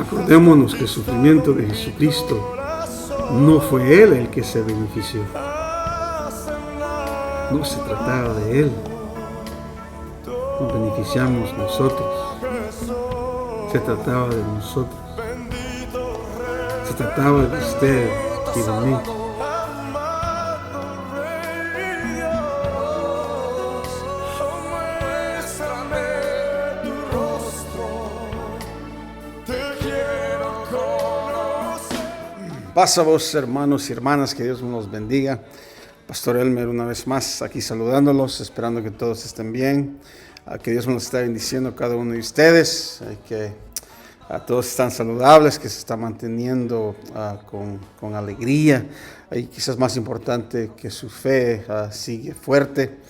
Acordémonos que el sufrimiento de Jesucristo no fue Él el que se benefició. No se trataba de Él. Nos beneficiamos nosotros. Se trataba de nosotros. Se trataba de usted y de mí. Paz a vos, hermanos y hermanas, que Dios nos bendiga. Pastor Elmer, una vez más aquí saludándolos, esperando que todos estén bien, que Dios nos esté bendiciendo a cada uno de ustedes, que todos están saludables, que se están manteniendo con alegría, y quizás más importante que su fe sigue fuerte,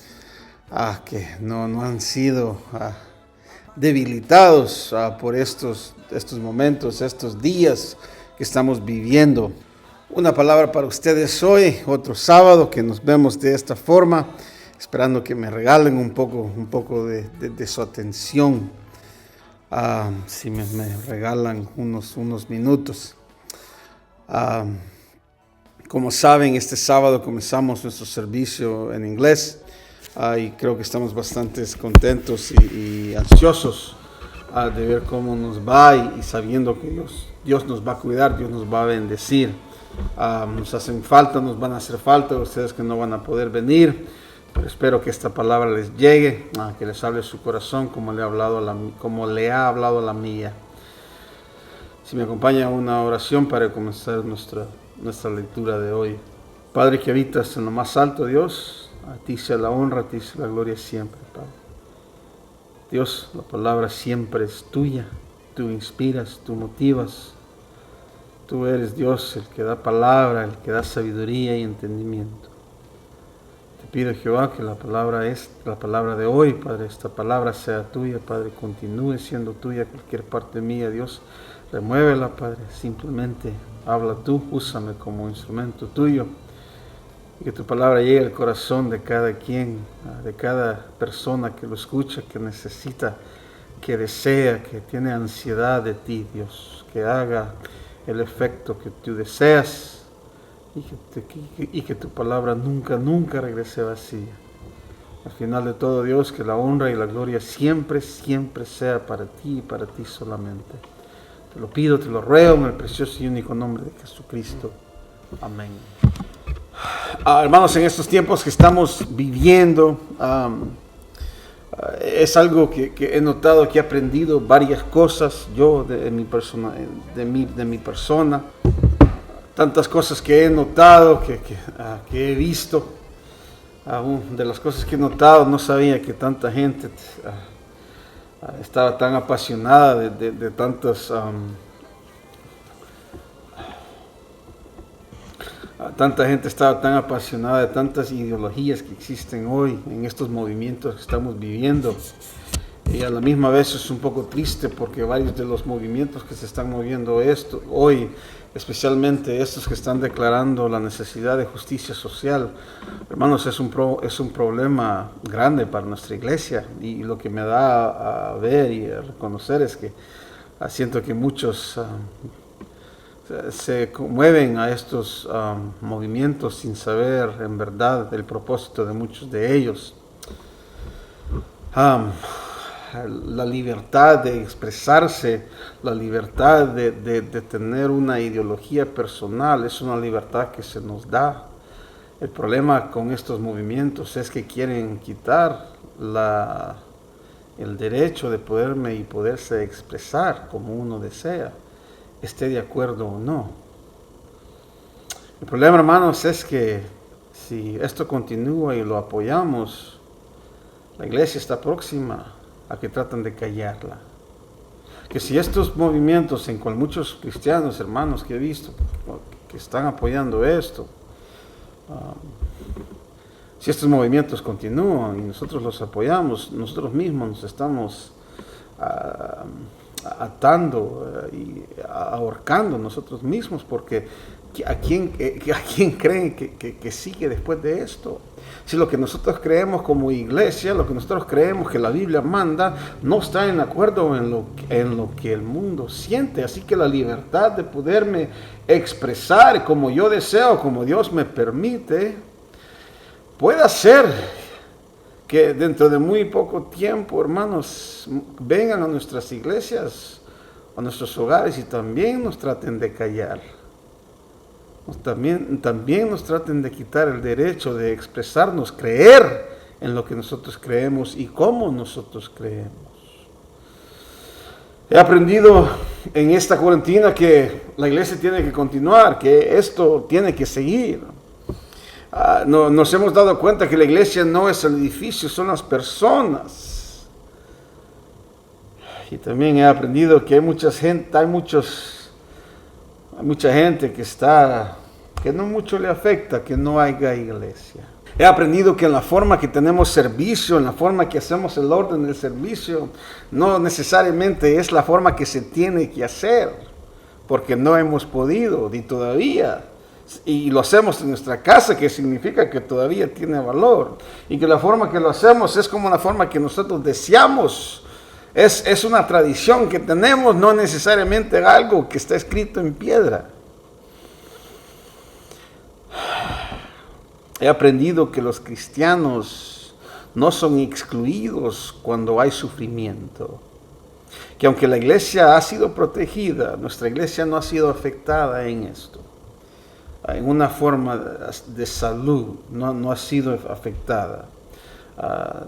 que no han sido debilitados por estos momentos, estos días que estamos viviendo. Una palabra para ustedes hoy, otro sábado que nos vemos de esta forma, esperando que me regalen un poco de su atención, si me regalan unos minutos. Como saben, este sábado comenzamos nuestro servicio en inglés, y creo que estamos bastante contentos y ansiosos de ver cómo nos va, y sabiendo que Dios nos va a cuidar, Dios nos va a bendecir. Nos hacen falta, nos van a hacer falta ustedes que no van a poder venir, pero espero que esta palabra les llegue, que les hable su corazón como le ha hablado a la mía. Si me acompaña una oración para comenzar nuestra lectura de hoy. Padre que habitas en lo más alto, Dios, a ti sea la honra, a ti sea la gloria siempre, Padre. Dios, la palabra siempre es tuya, tú inspiras, tú motivas. Tú eres Dios, el que da palabra, el que da sabiduría y entendimiento. Te pido, Jehová, que la palabra de hoy, Padre, esta palabra sea tuya, Padre, continúe siendo tuya cualquier parte mía, Dios. Remuévela, Padre, simplemente habla tú, úsame como instrumento tuyo. Y que tu palabra llegue al corazón de cada quien, de cada persona que lo escucha, que necesita, que desea, que tiene ansiedad de ti, Dios, que haga el efecto que tú deseas, y que tu palabra nunca regrese vacía. Al final de todo, Dios, que la honra y la gloria siempre sea para ti y para ti solamente. Te lo pido, te lo ruego en el precioso y único nombre de Jesucristo. Amén. Hermanos, en estos tiempos que estamos viviendo, es algo que he notado, que he aprendido varias cosas yo de mi persona, tantas cosas que he notado, que he visto. De las cosas que he notado, no sabía que tanta gente estaba tan apasionada de tantas tanta gente estaba tan apasionada de tantas ideologías que existen hoy en estos movimientos que estamos viviendo. Y a la misma vez es un poco triste porque varios de los movimientos que se están moviendo hoy, especialmente estos que están declarando la necesidad de justicia social, hermanos, es un problema grande para nuestra iglesia. Y lo que me da a ver y a reconocer es que siento que muchos se mueven a estos movimientos sin saber en verdad el propósito de muchos de ellos. La libertad de expresarse, la libertad de tener una ideología personal es una libertad que se nos da. El problema con estos movimientos es que quieren quitar el derecho de poderse expresar como uno desea, esté de acuerdo o no. El problema, hermanos, es que si esto continúa y lo apoyamos, la iglesia está próxima a que tratan de callarla. Que si estos movimientos, en cual muchos cristianos, hermanos, que he visto que están apoyando esto, si estos movimientos continúan y nosotros los apoyamos, nosotros mismos nos estamos atando y ahorcando nosotros mismos, porque ¿A quién creen que sigue después de esto? Si lo que nosotros creemos como iglesia, lo que nosotros creemos que la Biblia manda, no está en acuerdo en lo que el mundo siente. Así que la libertad de poderme expresar como yo deseo, como Dios me permite, puede hacer que dentro de muy poco tiempo, hermanos, vengan a nuestras iglesias, a nuestros hogares y también nos traten de callar. También nos traten de quitar el derecho de expresarnos, creer en lo que nosotros creemos y cómo nosotros creemos. He aprendido en esta cuarentena que la iglesia tiene que continuar, que esto tiene que seguir. Nos hemos dado cuenta que la iglesia no es el edificio, son las personas. Y también he aprendido que hay mucha gente que no mucho le afecta que no haya iglesia. He aprendido que en la forma que tenemos servicio, en la forma que hacemos el orden del servicio, no necesariamente es la forma que se tiene que hacer, porque no hemos podido ni todavía. Y lo hacemos en nuestra casa, que significa que todavía tiene valor. Y que la forma que lo hacemos es como la forma que nosotros deseamos. Es una tradición que tenemos, no necesariamente algo que está escrito en piedra. He aprendido que los cristianos no son excluidos cuando hay sufrimiento. Que aunque la iglesia ha sido protegida, nuestra iglesia no ha sido afectada en esto. En una forma de salud, no ha sido afectada.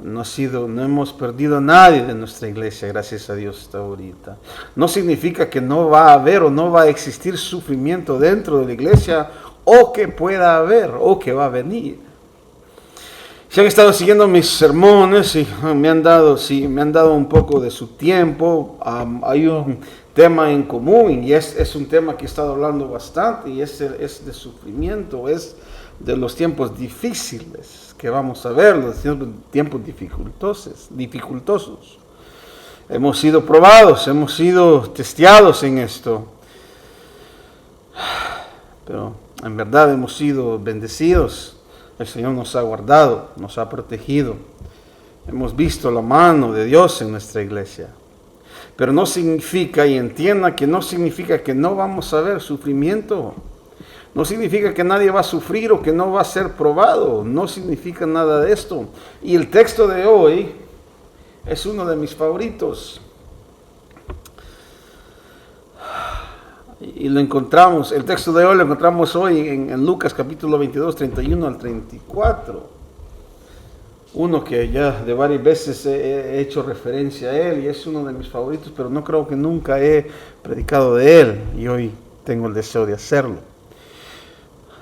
No hemos perdido a nadie de nuestra iglesia, gracias a Dios hasta ahorita. No significa que no va a haber o no va a existir sufrimiento dentro de la iglesia, o que pueda haber, o que va a venir. Si han estado siguiendo mis sermones y me han dado un poco de su tiempo, hay un tema en común y es un tema que he estado hablando bastante y es de sufrimiento, es de los tiempos difíciles que vamos a ver, los tiempos dificultosos. Hemos sido probados, hemos sido testeados en esto, pero en verdad hemos sido bendecidos. El Señor nos ha guardado, nos ha protegido. Hemos visto la mano de Dios en nuestra iglesia. Pero no significa, y entienda que no significa que no vamos a ver sufrimiento. No significa que nadie va a sufrir o que no va a ser probado. No significa nada de esto. Y el texto de hoy es uno de mis favoritos. Y lo encontramos, el texto de hoy lo encontramos hoy en Lucas capítulo 22, 31 al 34. Uno que ya de varias veces he hecho referencia a él y es uno de mis favoritos, pero no creo que nunca he predicado de él y hoy tengo el deseo de hacerlo.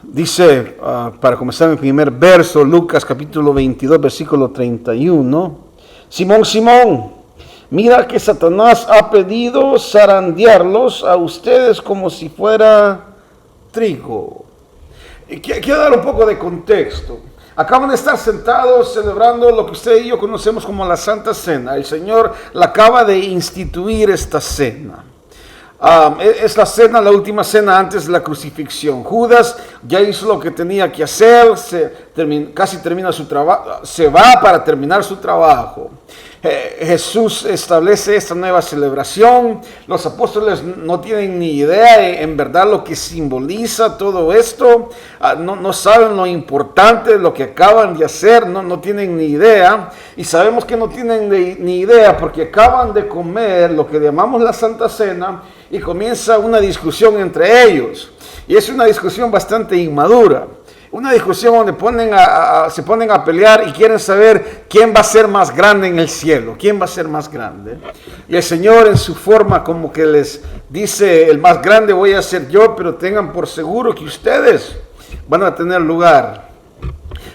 Dice, para comenzar el primer verso, Lucas capítulo 22, versículo 31, Simón, Simón, mira que Satanás ha pedido zarandearlos a ustedes como si fuera trigo. Quiero dar un poco de contexto. Acaban de estar sentados celebrando lo que usted y yo conocemos como la Santa Cena. El Señor la acaba de instituir esta cena. Es la cena, la última cena antes de la crucifixión. Judas ya hizo lo que tenía que hacer, casi termina su trabajo, se va para terminar su trabajo. Jesús establece esta nueva celebración. Los apóstoles no tienen ni idea en verdad lo que simboliza todo esto. No saben lo importante de lo que acaban de hacer, no tienen ni idea. Y sabemos que no tienen ni idea porque acaban de comer lo que llamamos la Santa Cena y comienza una discusión entre ellos. Y es una discusión bastante inmadura. Una discusión donde se ponen a pelear y quieren saber quién va a ser más grande en el cielo, quién va a ser más grande. Y el Señor en su forma como que les dice, el más grande voy a ser yo, pero tengan por seguro que ustedes van a tener lugar,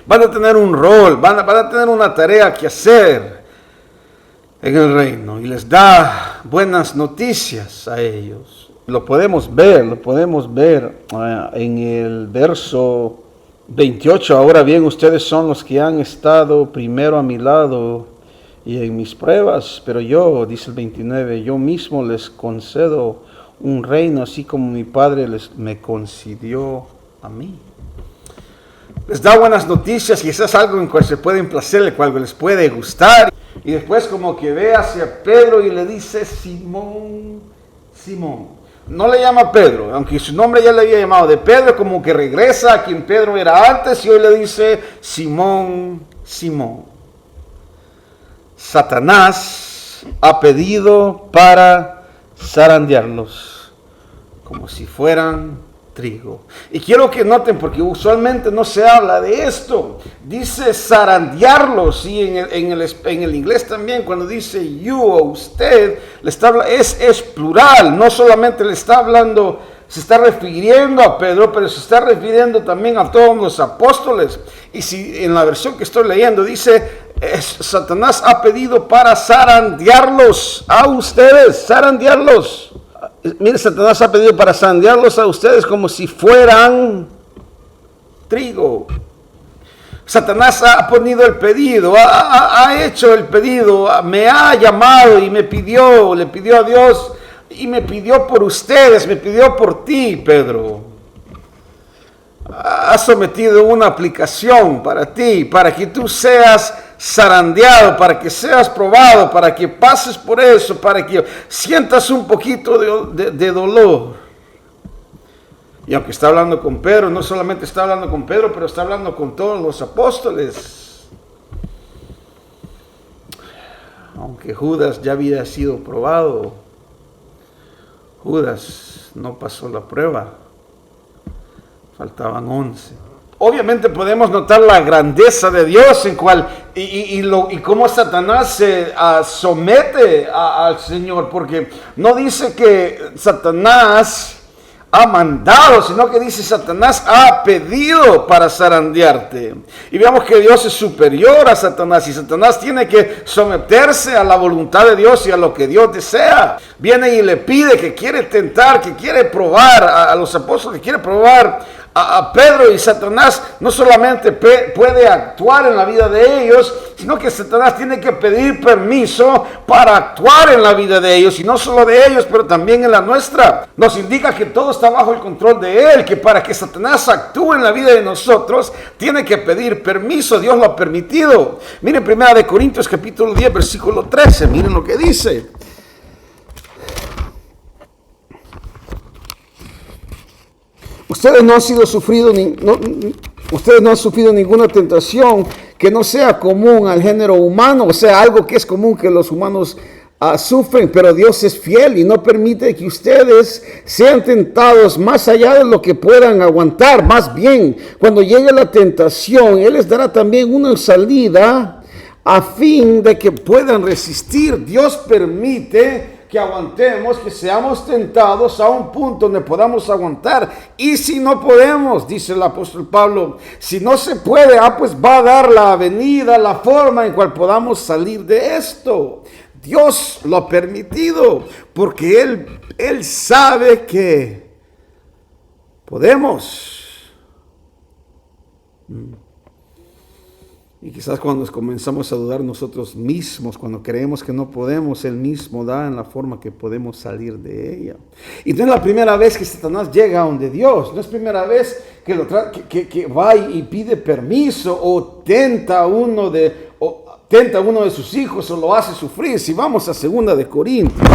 van a tener un rol, van a tener una tarea que hacer en el reino. Y les da buenas noticias a ellos. Lo podemos ver en el verso 28, ahora bien, ustedes son los que han estado primero a mi lado y en mis pruebas, pero yo, dice el 29, yo mismo les concedo un reino, así como mi Padre me concedió a mí. Les da buenas noticias y eso es algo en cual se pueden placer, el cual les puede gustar. Y después como que ve hacia Pedro y le dice, Simón, Simón. No le llama Pedro, aunque su nombre ya le había llamado de Pedro, como que regresa a quien Pedro era antes y hoy le dice, Simón, Simón. Satanás ha pedido para zarandearlos como si fueran trigo. Y quiero que noten, porque usualmente no se habla de esto. Dice zarandearlos, y en el inglés también, cuando dice you o usted, es plural, no solamente le está hablando, se está refiriendo a Pedro, pero se está refiriendo también a todos los apóstoles. Y si en la versión que estoy leyendo dice, Satanás ha pedido para zarandearlos a ustedes, zarandearlos. Mire, Satanás ha pedido para zarandearlos a ustedes como si fueran trigo. Satanás ha ponido el pedido, ha hecho el pedido, me ha llamado y le pidió a Dios y me pidió por ustedes, me pidió por ti, Pedro. Ha sometido una aplicación para ti, para que tú seas zarandeado, para que seas probado, para que pases por eso, para que sientas un poquito de dolor. Y aunque está hablando con Pedro, no solamente está hablando con Pedro, pero está hablando con todos los apóstoles. Aunque Judas ya había sido probado, Judas no pasó la prueba. Faltaban 11. Obviamente podemos notar la grandeza de Dios en cual y cómo Satanás se somete al Señor, porque no dice que Satanás ha mandado, sino que dice Satanás ha pedido para zarandearte. Y veamos que Dios es superior a Satanás y Satanás tiene que someterse a la voluntad de Dios y a lo que Dios desea. Viene y le pide, que quiere tentar, que quiere probar a los apóstoles, que quiere probar a Pedro, y Satanás no solamente puede actuar en la vida de ellos, sino que Satanás tiene que pedir permiso para actuar en la vida de ellos, y no solo de ellos, pero también en la nuestra. Nos indica que todo está bajo el control de Él, que para que Satanás actúe en la vida de nosotros, tiene que pedir permiso. Dios lo ha permitido. Miren 1 Corintios capítulo 10, versículo 13, miren lo que dice. Ustedes no han sufrido ninguna tentación que no sea común al género humano, o sea, algo que es común que los humanos sufren, pero Dios es fiel y no permite que ustedes sean tentados más allá de lo que puedan aguantar. Más bien, cuando llegue la tentación, Él les dará también una salida a fin de que puedan resistir. Dios permite que aguantemos, que seamos tentados a un punto donde podamos aguantar. Y si no podemos, dice el apóstol Pablo, si no se puede, pues va a dar la avenida, la forma en cual podamos salir de esto. Dios lo ha permitido porque Él sabe que podemos. Y quizás cuando comenzamos a dudar nosotros mismos, cuando creemos que no podemos, Él mismo da en la forma que podemos salir de ella. Y no es la primera vez que Satanás llega a donde Dios, no es primera vez que va y pide permiso o tenta a uno de sus hijos o lo hace sufrir. Si vamos a 2 de Corintios.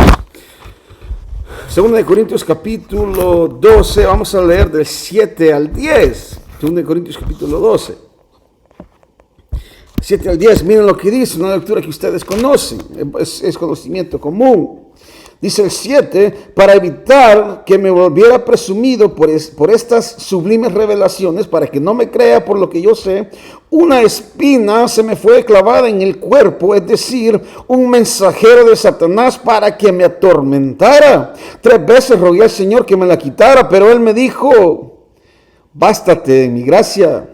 2 de Corintios capítulo 12, vamos a leer del 7 al 10. 2 de Corintios capítulo 12. 7 al 10, miren lo que dice, una lectura que ustedes conocen, es conocimiento común. Dice el 7, para evitar que me volviera presumido por estas sublimes revelaciones, para que no me crea por lo que yo sé, una espina se me fue clavada en el cuerpo, es decir, un mensajero de Satanás para que me atormentara. 3 veces rogué al Señor que me la quitara, pero Él me dijo, bástate de mi gracia,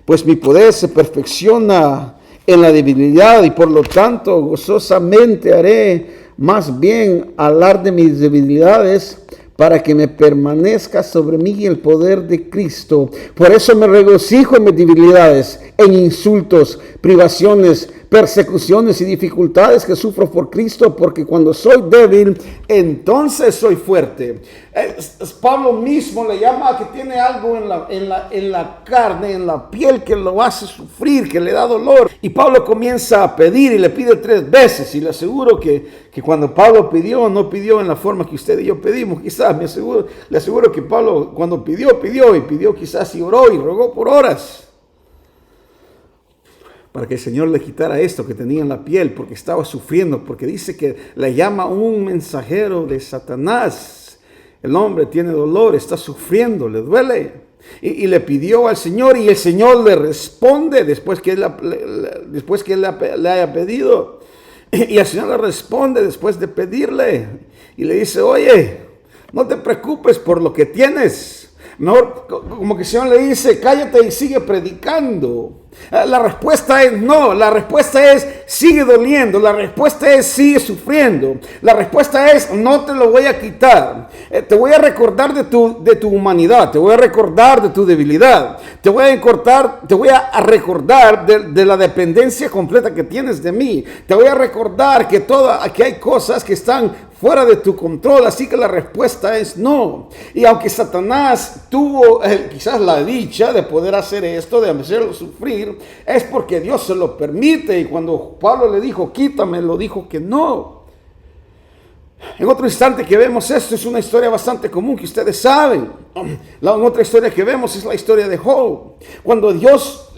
pues mi poder se perfecciona en la debilidad, y por lo tanto gozosamente haré más bien hablar de mis debilidades para que me permanezca sobre mí el poder de Cristo. Por eso me regocijo en mis debilidades, en insultos, privaciones, persecuciones y dificultades que sufro por Cristo, porque cuando soy débil, entonces soy fuerte. Pablo mismo le llama a que tiene algo en la carne, en la piel, que lo hace sufrir, que le da dolor. Y Pablo comienza a pedir y le pide 3 veces. Y le aseguro que cuando Pablo pidió, no pidió en la forma que usted y yo pedimos. Quizás, le aseguro que Pablo cuando pidió quizás y oró y rogó por horas, para que el Señor le quitara esto que tenía en la piel, porque estaba sufriendo, porque dice que le llama un mensajero de Satanás. El hombre tiene dolor, está sufriendo, le duele. Y le pidió al Señor, y el Señor le responde después que él le haya pedido. Y el Señor le responde después de pedirle. Y le dice, oye, no te preocupes por lo que tienes. Mejor, como que el Señor le dice, cállate y sigue predicando. La respuesta es no, la respuesta es sigue doliendo, la respuesta es sigue sufriendo, la respuesta es no te lo voy a quitar, te voy a recordar de tu humanidad, te voy a recordar de tu debilidad, te voy a recordar de la dependencia completa que tienes de mí, te voy a recordar que hay cosas que están fuera de tu control, así que la respuesta es no. Y aunque Satanás tuvo quizás la dicha de poder hacer esto, de hacerlo sufrir, es porque Dios se lo permite. Y cuando Pablo le dijo, quítame, lo dijo que no. En otro instante que vemos esto, es una historia bastante común que ustedes saben. La otra historia que vemos es la historia de Job. Cuando Dios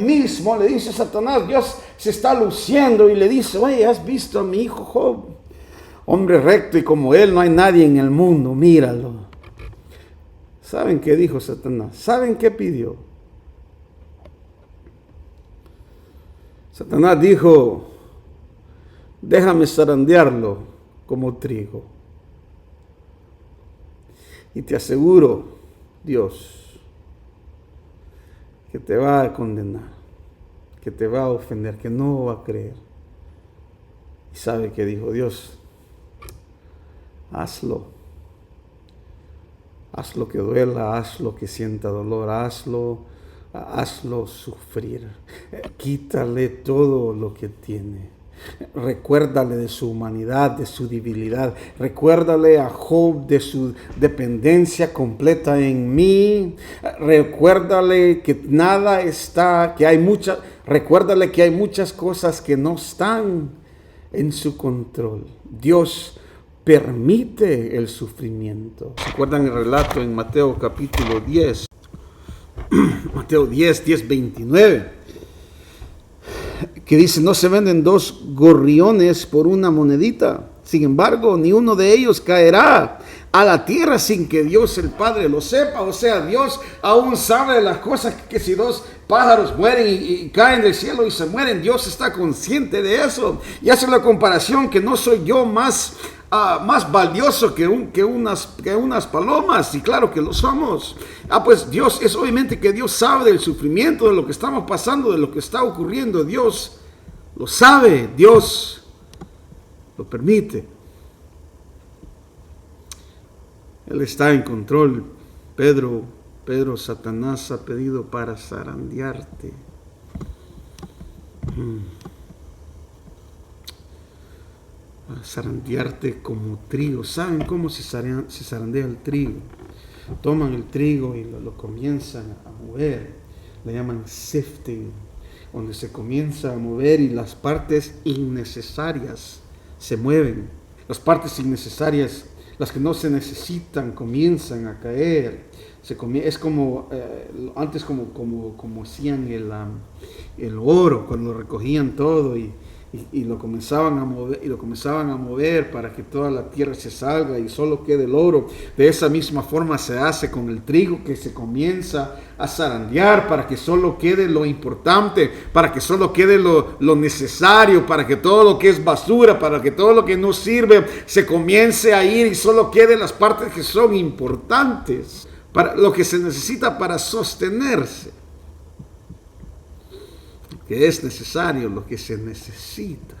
mismo le dice a Satanás, Dios se está luciendo y le dice, oye, ¿has visto a mi hijo Job? Hombre recto y como él no hay nadie en el mundo, míralo. ¿Saben qué dijo Satanás? ¿Saben qué pidió? Satanás dijo, déjame zarandearlo como trigo. Y te aseguro, Dios, que te va a condenar, que te va a ofender, que no va a creer. ¿Y sabe qué dijo Dios? Hazlo. Hazlo que duela, hazlo que sienta dolor, hazlo sufrir. Quítale todo lo que tiene. Recuérdale de su humanidad, de su debilidad. Recuérdale a Job de su dependencia completa en mí. Recuérdale que recuérdale que hay muchas cosas que no están en su control. Dios permite el sufrimiento. ¿Se acuerdan el relato en Mateo capítulo 10? Mateo 10, 29. Que dice, no se venden 2 gorriones por una monedita. Sin embargo, ni uno de ellos caerá a la tierra sin que Dios el Padre lo sepa. O sea, Dios aún sabe de las cosas que si 2 pájaros mueren y caen del cielo y se mueren, Dios está consciente de eso. Y hace la comparación que no soy yo más valioso que unas palomas, y claro que lo somos. Pues Dios, es obviamente que Dios sabe del sufrimiento, de lo que estamos pasando, de lo que está ocurriendo. Dios lo sabe, Dios lo permite. Él está en control. Pedro, Satanás ha pedido para zarandearte. Zarandearte como trigo. ¿Saben cómo se zarandea el trigo? Toman el trigo y lo comienzan a mover. Le llaman sifting, donde se comienza a mover y las partes innecesarias se mueven. Las partes innecesarias, las que no se necesitan, comienzan a caer. Es como antes como hacían el oro, cuando recogían todo y lo comenzaban a mover para que toda la tierra se salga y solo quede el oro. De esa misma forma se hace con el trigo, que se comienza a zarandear para que solo quede lo importante, para que solo quede lo necesario, para que todo lo que es basura, para que todo lo que no sirve se comience a ir y solo quede las partes que son importantes, para lo que se necesita para sostenerse. Que es necesario, lo que se necesita.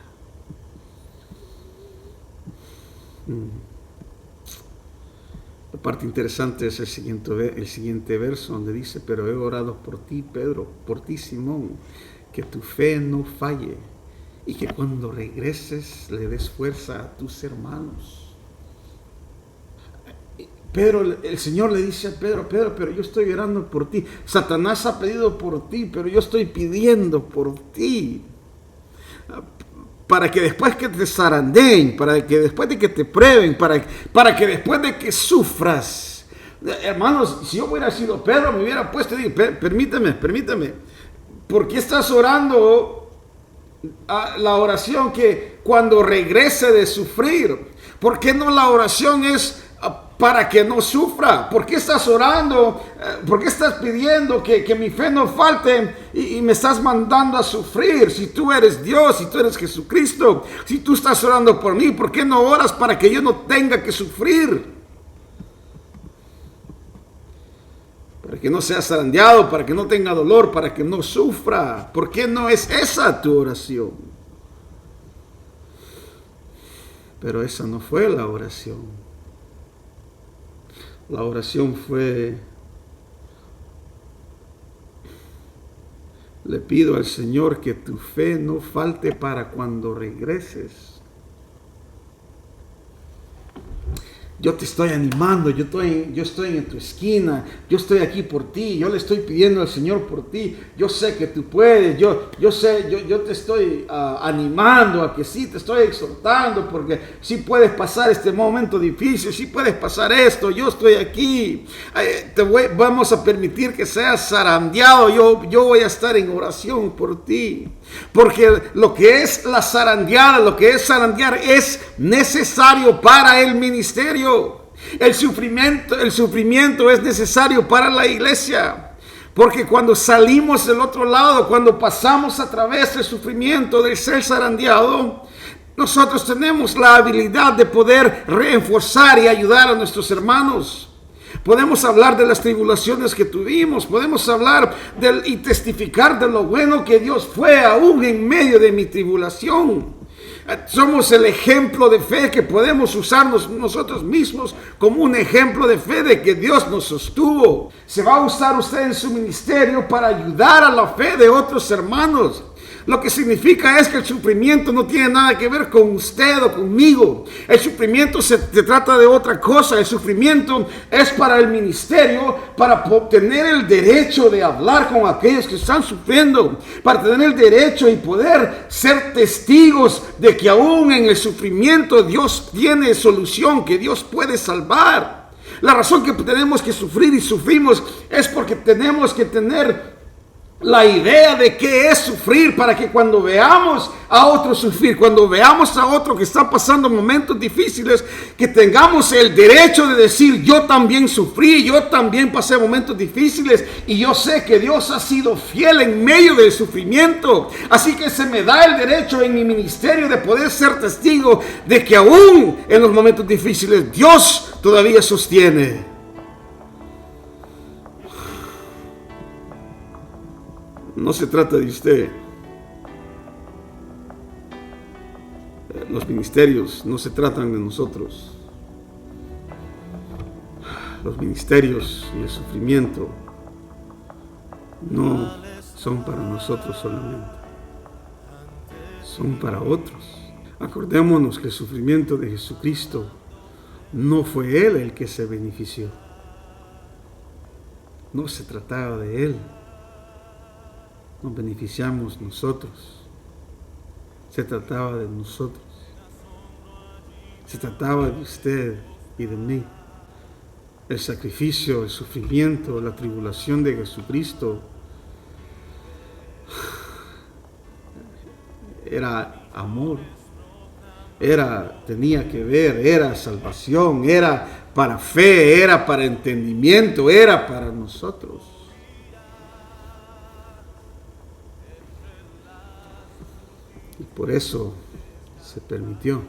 La parte interesante es el siguiente verso, donde dice, pero he orado por ti, Pedro, por ti, Simón, que tu fe no falle. y que cuando regreses le des fuerza a tus hermanos. Pedro, el Señor le dice a Pedro, pero yo estoy orando por ti. Satanás ha pedido por ti, pero yo estoy pidiendo por ti. Para que después que te zarandeen, para que después de que te prueben, para que después de que sufras. Hermanos, si yo hubiera sido Pedro, me hubiera puesto y dicho, permíteme. ¿Por qué estás orando la oración que cuando regrese de sufrir? ¿Por qué no la oración es para que no sufra? ¿Por qué estás orando? ¿Por qué estás pidiendo que mi fe no falte y me estás mandando a sufrir? Si tú eres Dios, si tú eres Jesucristo, si tú estás orando por mí, ¿por qué no oras para que yo no tenga que sufrir? Para que no sea zarandeado, para que no tenga dolor, para que no sufra. ¿Por qué no es esa tu oración? Pero esa no fue la oración. La oración fue: le pido al Señor que tu fe no falte para cuando regreses. Yo te estoy animando, yo estoy en tu esquina, yo estoy aquí por ti, yo le estoy pidiendo al Señor por ti, yo sé que tú puedes, yo te estoy animando a que sí, te estoy exhortando porque sí puedes pasar este momento difícil, sí puedes pasar esto, yo estoy aquí, vamos a permitir que seas zarandeado, yo voy a estar en oración por ti, porque lo que es la zarandeada, lo que es zarandear es necesario para el ministerio. El sufrimiento es necesario para la iglesia, porque cuando salimos del otro lado, cuando pasamos a través del sufrimiento, del ser zarandeado, nosotros tenemos la habilidad de poder reforzar y ayudar a nuestros hermanos. Podemos hablar de las tribulaciones que tuvimos, podemos hablar y testificar de lo bueno que Dios fue aún en medio de mi tribulación. Somos el ejemplo de fe que podemos usarnos nosotros mismos como un ejemplo de fe de que Dios nos sostuvo. Se va a usar usted en su ministerio para ayudar a la fe de otros hermanos. Lo que significa es que el sufrimiento no tiene nada que ver con usted o conmigo. El sufrimiento se trata de otra cosa. El sufrimiento es para el ministerio, para obtener el derecho de hablar con aquellos que están sufriendo, para tener el derecho y poder ser testigos de que aún en el sufrimiento Dios tiene solución, que Dios puede salvar. La razón que tenemos que sufrir y sufrimos es porque tenemos que tener la idea de qué es sufrir, para que cuando veamos a otro sufrir, cuando veamos a otro que está pasando momentos difíciles, que tengamos el derecho de decir: yo también sufrí, yo también pasé momentos difíciles y yo sé que Dios ha sido fiel en medio del sufrimiento. Así que se me da el derecho en mi ministerio de poder ser testigo de que aún en los momentos difíciles Dios todavía sostiene. No se trata de usted. Los ministerios no se tratan de nosotros. Los ministerios y el sufrimiento no son para nosotros solamente. Son para otros. Acordémonos que el sufrimiento de Jesucristo no fue Él el que se benefició. No se trataba de Él. Nos beneficiamos nosotros. Se trataba de nosotros. Se trataba de usted y de mí. El sacrificio, el sufrimiento, la tribulación de Jesucristo era amor. Tenía que ver, era salvación, era para fe, era para entendimiento, era para nosotros. Y por eso se permitió.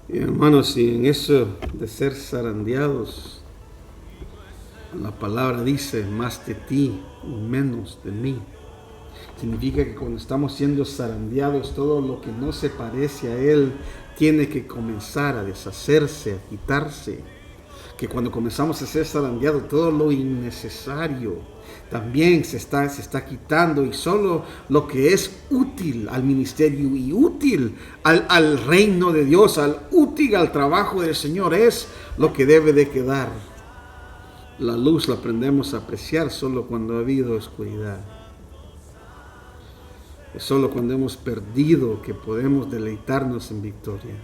Y hermanos, y en eso de ser zarandeados, la palabra dice: más de ti y menos de mí. Significa que cuando estamos siendo zarandeados, todo lo que no se parece a Él tiene que comenzar a deshacerse, a quitarse. que cuando comenzamos a ser zarandeados, todo lo innecesario también se está quitando, y solo lo que es útil al ministerio y útil al reino de Dios, útil al trabajo del Señor, es lo que debe de quedar. La luz la aprendemos a apreciar solo cuando ha habido oscuridad. Es solo cuando hemos perdido que podemos deleitarnos en victoria.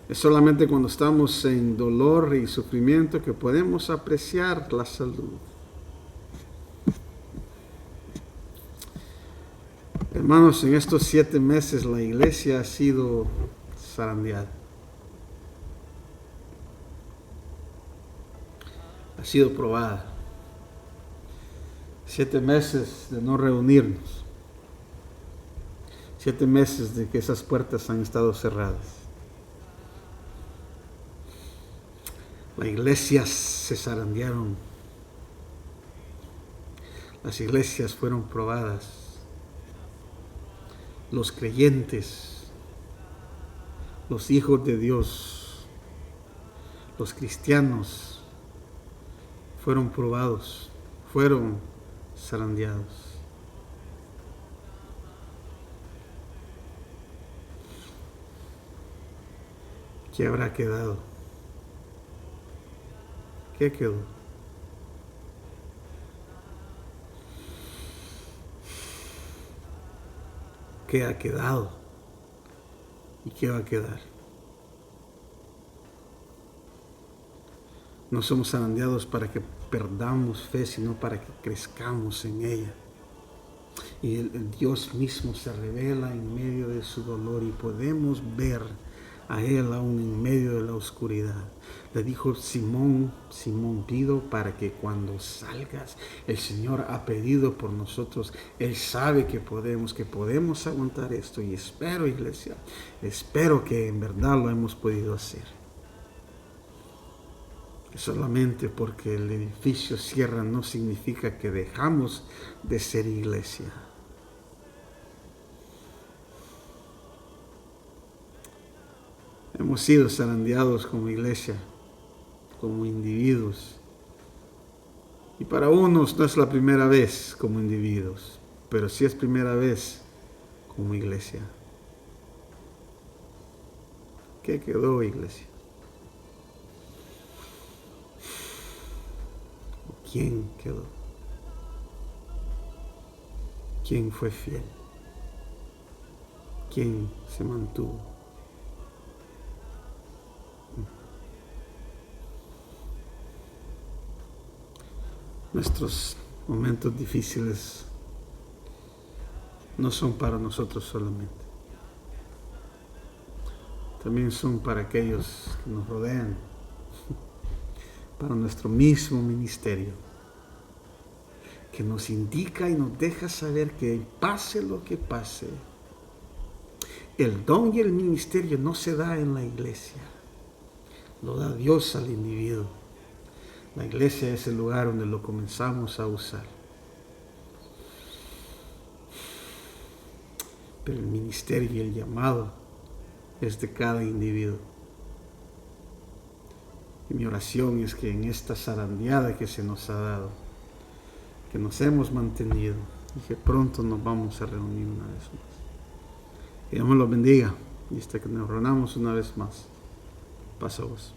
Es solamente cuando estamos en dolor y sufrimiento que podemos apreciar la salud. Hermanos, en estos 7 meses la iglesia ha sido zarandeada. Ha sido probada. 7 meses de no reunirnos. 7 meses de que esas puertas han estado cerradas. Las iglesias se zarandearon. Las iglesias fueron probadas. Los creyentes, los hijos de Dios, los cristianos fueron probados, fueron zarandeados. ¿Qué habrá quedado? ¿Qué quedó? ¿Qué ha quedado? ¿Y qué va a quedar? No somos zarandeados para que perdamos fe, sino para que crezcamos en ella. Y el Dios mismo se revela en medio de su dolor y podemos ver a Él aún en medio de la oscuridad. Le dijo: Simón, Simón, pido para que cuando salgas, el Señor ha pedido por nosotros. Él sabe que podemos aguantar esto, y espero, iglesia, espero que en verdad lo hemos podido hacer. Solamente porque el edificio cierra no significa que dejamos de ser iglesia. Hemos sido zarandeados como iglesia, como individuos. Y para unos no es la primera vez como individuos, pero sí es primera vez como iglesia. ¿Qué quedó, iglesia? ¿Quién quedó? ¿Quién fue fiel? ¿Quién se mantuvo? Nuestros momentos difíciles no son para nosotros solamente. También son para aquellos que nos rodean, para nuestro mismo ministerio, que nos indica y nos deja saber que pase lo que pase, el don y el ministerio no se da en la iglesia, lo da Dios al individuo. La iglesia es el lugar donde lo comenzamos a usar. Pero el ministerio y el llamado es de cada individuo. Y mi oración es que en esta zarandeada que se nos ha dado, que nos hemos mantenido y que pronto nos vamos a reunir una vez más. Que Dios me los bendiga y hasta que nos reunamos una vez más. Pasa vos.